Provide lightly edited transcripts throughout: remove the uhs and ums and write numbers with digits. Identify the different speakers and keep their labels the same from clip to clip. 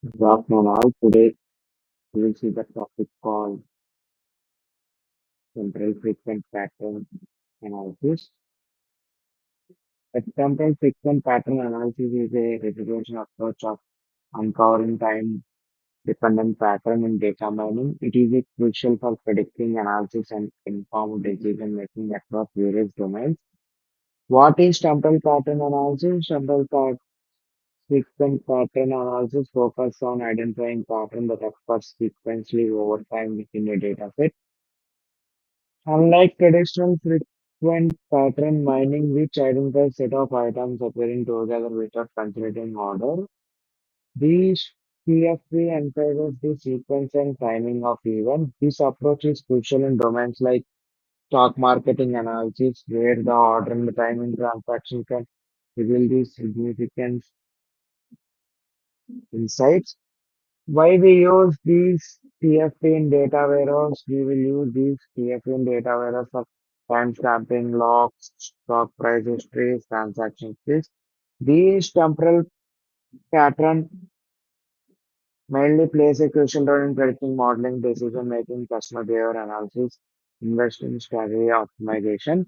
Speaker 1: Good afternoon all. Today we will see the topic called temporal frequent pattern analysis. A temporal frequent pattern analysis is a resolution approach of uncovering time-dependent pattern in data mining. It is crucial for predicting analysis and informed decision making across various domains. What is temporal pattern analysis? Frequent pattern analysis focuses on identifying patterns that occur sequentially over time within a data set. Unlike traditional frequent pattern mining, which identifies set of items appearing together without considering order, these PFP emphasizes the sequence and timing of events. This approach is crucial in domains like stock marketing analysis, where the order and the timing transaction can reveal the significant insights. Why we use these TFP in data warehouse? We will use these TFP in data warehouse for timestamping, logs, stock price histories, transaction history. These temporal pattern mainly plays a crucial role in predicting modeling, decision making, customer behavior analysis, investing strategy optimization.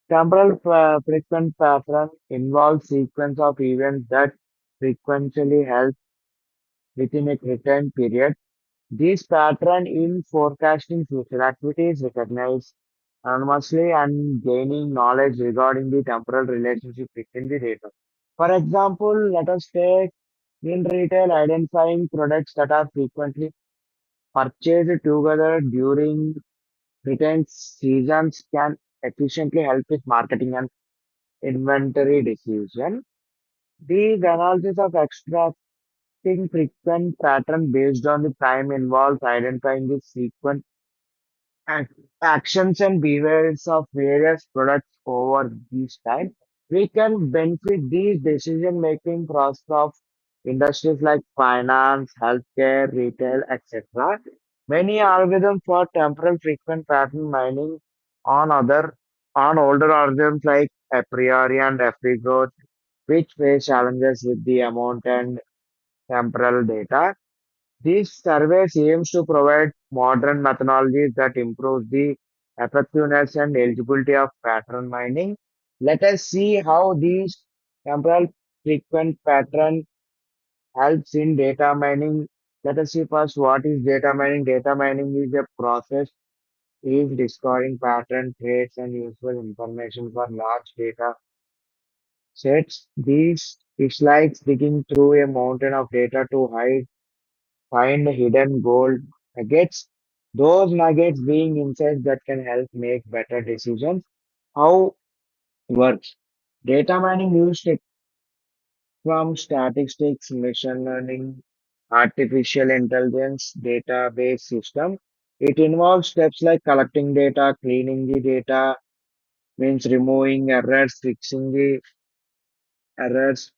Speaker 1: Temporal frequent pattern involves sequence of events that frequently help within a certain period. This pattern in forecasting future activities recognized anonymously and gaining knowledge regarding the temporal relationship within the data. For example, let us take in retail identifying products that are frequently purchased together during retail seasons can efficiently help with marketing and inventory decision. These analysis of extracting frequent pattern based on the time involves identifying the sequence ac- actions and behaviors of various products over this time, we can benefit these decision-making process of industries like finance, healthcare, retail, etc. Many algorithms for temporal frequent pattern mining on on older algorithms like a priori and FP growth, which face challenges with the amount and temporal data. This survey aims to provide modern methodologies that improve the effectiveness and eligibility of pattern mining. Let us see how these temporal frequent pattern helps in data mining. Let us see first what is data mining. Data mining is a process is discovering pattern traits and useful information for large data sets. These it's like digging through a mountain of data to find hidden gold nuggets. Those nuggets being insights that can help make better decisions. How works? Data mining used it from statistics, machine learning, artificial intelligence, database system. It involves steps like collecting data, cleaning the data, means removing errors, fixing the errors,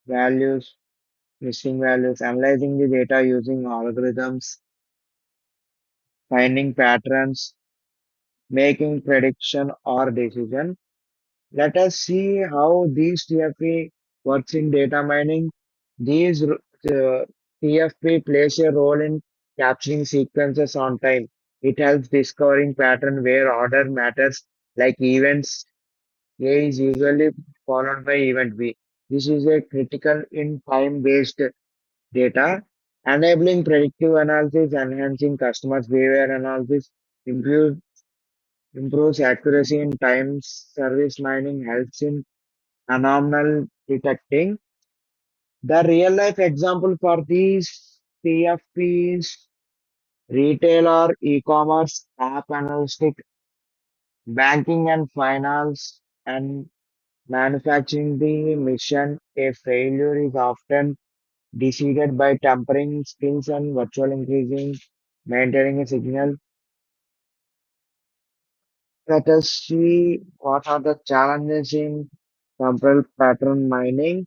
Speaker 1: values, missing values, analyzing the data using algorithms, finding patterns, making prediction or decision. Let us see how these TFP works in data mining. These TFP plays a role in capturing sequences on time. It helps discovering pattern where order matters, like events A is usually followed by event B. This is a critical in time-based data, enabling predictive analysis, enhancing customers' behavior analysis, improve improves accuracy in time service mining, helps in anomal detecting. The real life example for these PFPs, retail or e-commerce, app analytics, banking and finance, and manufacturing the mission. A failure is often decided by tempering skills and virtual increasing, maintaining a signal. Let us see what are the challenges in temporal pattern mining.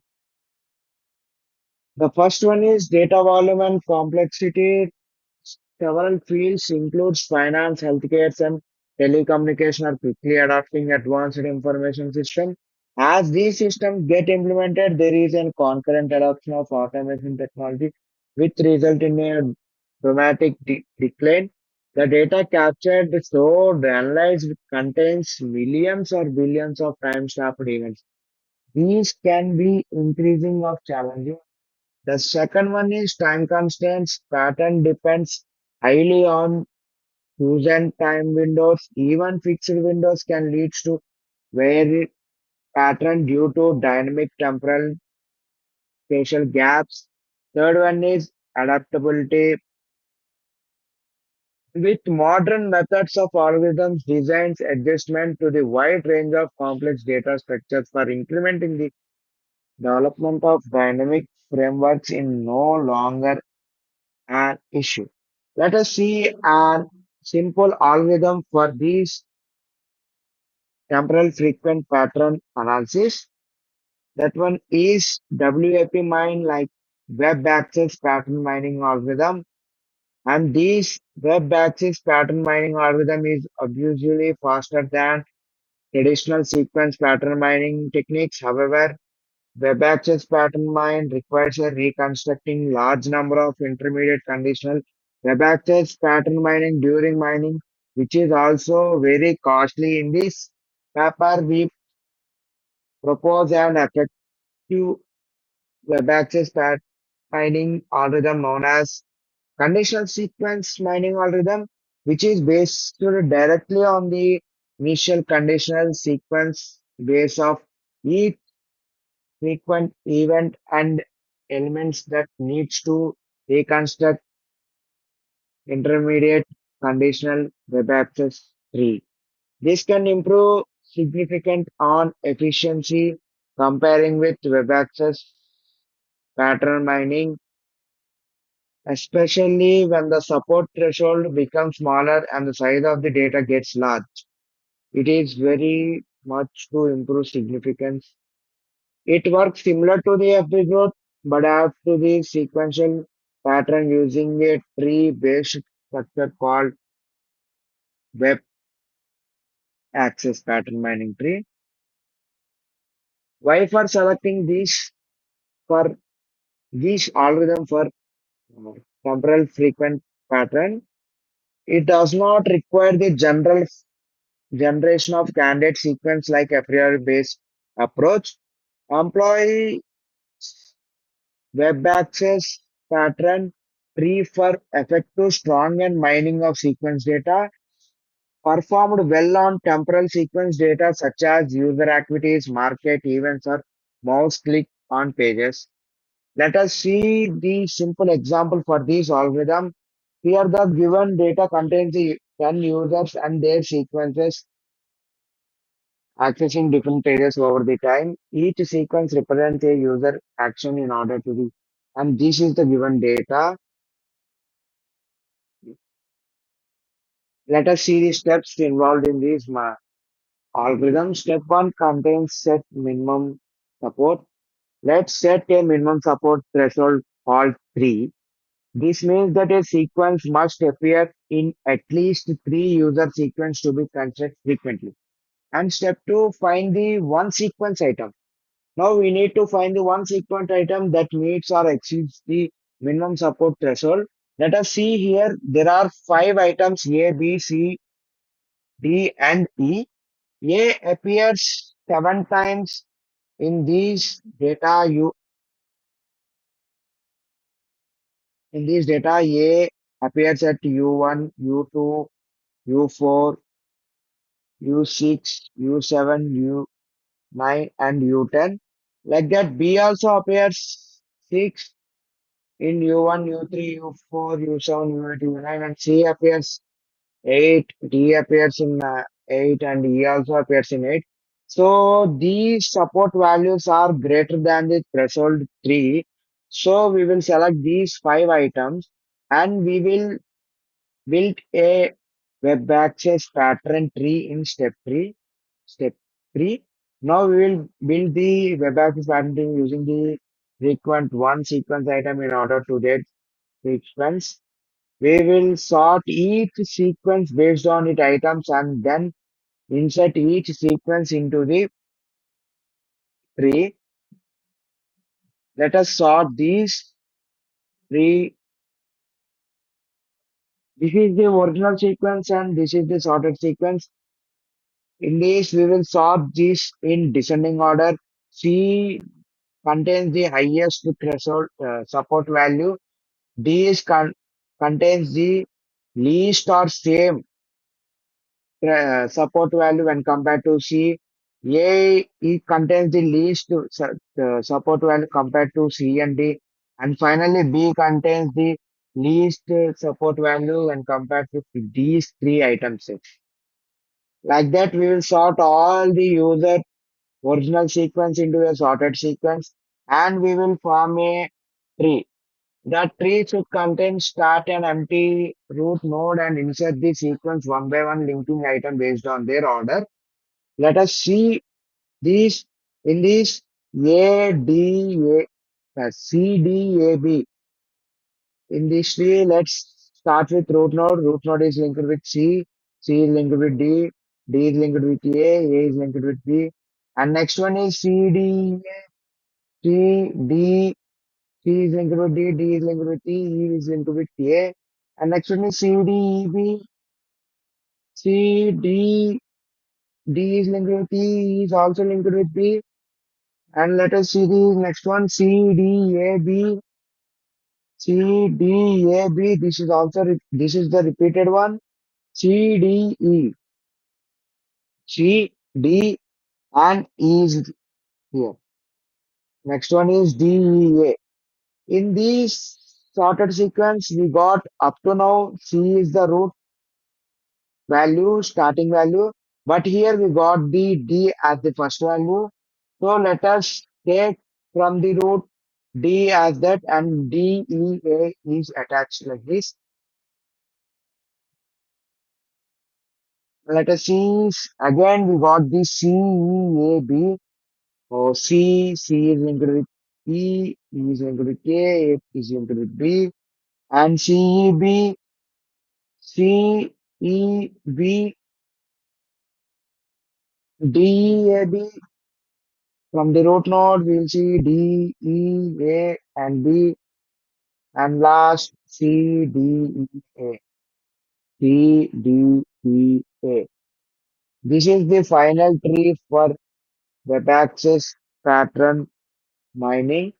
Speaker 1: The first one is data volume and complexity. Several fields includes finance, healthcare, and telecommunication are quickly adopting advanced information systems. As these systems get implemented, there is a concurrent adoption of automation technology, which result in a dramatic decline. The data captured, stored, analyzed contains millions or billions of time-stamped events. These can be increasing of challenging. The second one is time constraints. Pattern depends highly on chosen time windows. Even fixed windows can lead to varied pattern due to dynamic temporal spatial gaps. Third one is adaptability. With modern methods of algorithms, designs adjustment to the wide range of complex data structures for incrementing the development of dynamic frameworks in no longer an issue. Let us see a simple algorithm for this temporal frequent pattern analysis. That one is WAP mine, like web access pattern mining algorithm. And this web access pattern mining algorithm is usually faster than traditional sequence pattern mining techniques. However, web access pattern mine requires a reconstructing large number of intermediate conditional web access pattern mining during mining, which is also very costly. In this paper, we propose an effective web access pattern mining algorithm known as conditional sequence mining algorithm, which is based directly on the initial conditional sequence base of each frequent event and elements that needs to reconstruct intermediate conditional web access tree. This can improve significant on efficiency comparing with web access pattern mining, especially when the support threshold becomes smaller and the size of the data gets large. It is very much to improve significance. It works similar to the episode, but adds to the sequential pattern using a tree-based structure called web access pattern mining tree. Why for selecting for this algorithm for temporal frequent pattern? It does not require the general generation of candidate sequence like a priori based approach. Employ web access pattern tree for effective, strong and mining of sequence data. Performed well on temporal sequence data such as user activities, market events, or mouse click on pages. Let us see the simple example for this algorithm. Here the given data contains the 10 users and their sequences accessing different pages over the time. Each sequence represents a user action in order to be, and this is the given data. Let us see the steps involved in this algorithm. Step 1 contains set minimum support. Let's set a minimum support threshold called 3. This means that a sequence must appear in at least 3 user sequence to be considered frequently. And step 2, find the one sequence item. Now we need to find the one sequence item that meets or exceeds the minimum support threshold. Let us see here, there are 5 items A, B, C, D, and E. A appears 7 times in these data. A appears at U1, U2, U4, U6, U7, U9, and U10. Like that, B also appears 6 in U1, U3, U4, U7, U8, U9, and C appears 8, D appears in 8, and E also appears in 8. So these support values are greater than the threshold 3. So we will select these 5 items and we will build a web access pattern tree in step 3. Step 3. Now we will build the web access pattern tree using the frequent one sequence item in order to get sequence. We will sort each sequence based on its items and then insert each sequence into the tree. Let us sort these three. This is the original sequence and this is the sorted sequence. In this, we will sort this in descending order. C contains the highest threshold support value. D contains the least or same support value when compared to C. A it contains the least support value compared to C and D. And finally, B contains the least support value when compared to these three items. Like that, we will sort all the user original sequence into a sorted sequence and we will form a tree. The tree should contain start and empty root node and insert the sequence one by one linking item based on their order. Let us see these in this A, D, C, D, A, B. In this tree, let's start with root node. Root node is linked with C is linked with D is linked with A is linked with B. And next one is C, D, C, D, C is linked with D is linked with E is linked with A. And next one is C, D, E, B, C, D, D is linked with E is also linked with B. And let us see the next one, C, D, A, B, C, D, A, B. This is also, this is the repeated one. C, D, E. C, D, and E is here. Next one is D, E, A. In this sorted sequence, we got up to now C is the root value, starting value. But here we got the D as the first value. So let us take from the root D as that and D, E, A is attached like this. Let us see again we got the C, E, A, B. So C is linked with E is linked with A is linked with B. And C, E, B, C, E, B, D, A, B. From the root node, we'll see D, E, A, and B, and last C, D, E, A. C, D, E, A. This is the final tree for web access pattern mining.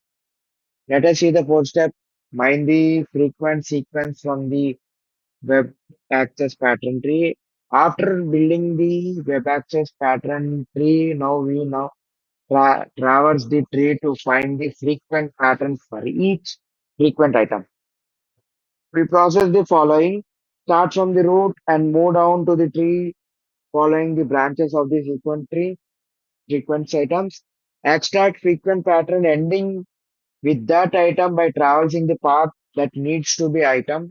Speaker 1: Let us see the fourth step. Mine the frequent sequence from the web access pattern tree. After building the web access pattern tree, now traverse the tree to find the frequent pattern for each frequent item. We process the following. Start from the root and move down to the tree following the branches of the frequent tree, frequent items. Extract frequent pattern ending with that item by traversing the path that needs to be item.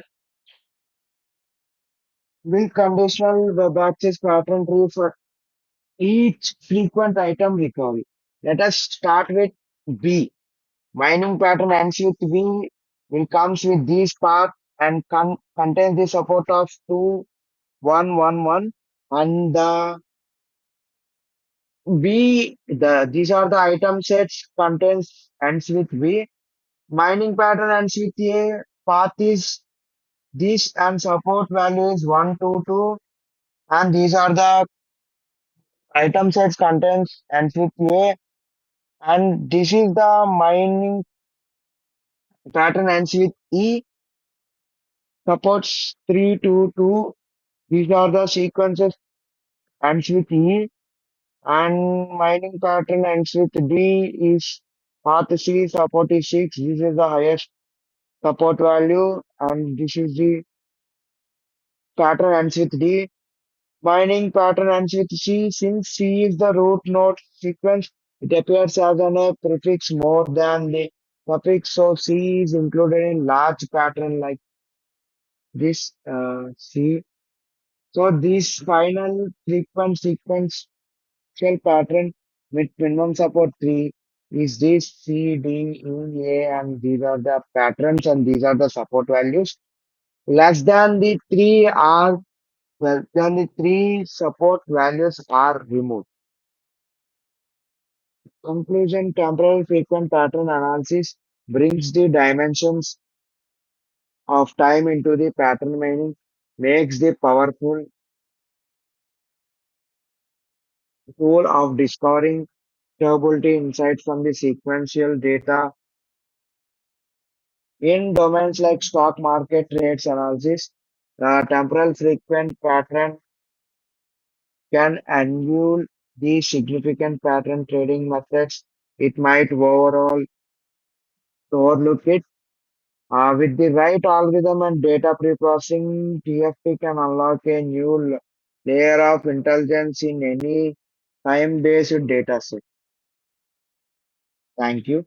Speaker 1: Build conditional web access pattern tree for each frequent item recovery. Let us start with B. Mining pattern ends with V will comes with these path and contains the support of 2111 and the these are the item sets contains ends with V. Mining pattern ends with A. Path is this and support value is 122 and these are the item sets contains ends with A and this is the mining pattern ends with E supports 322. These are the sequences ends with E and mining pattern ends with D is path C support is 6. This is the highest support value and this is the pattern ends with D. Mining pattern ends with C. Since C is the root node sequence, it appears as a prefix more than the suffix. So C is included in large pattern like this C. So this final frequent sequence pattern with minimum support 3 is this C, D, E, A, and these are the patterns and these are the support values. Less than the 3 are, well, then the 3 support values are removed. Conclusion: temporal frequent pattern analysis brings the dimensions of time into the pattern mining, makes the powerful tool of discovering probability insight from the sequential data in domains like stock market rates analysis. The temporal frequent pattern can unveil the significant pattern trading methods. It might overall overlook it. With the right algorithm and data preprocessing, TFP can unlock a new layer of intelligence in any time-based dataset. Thank you.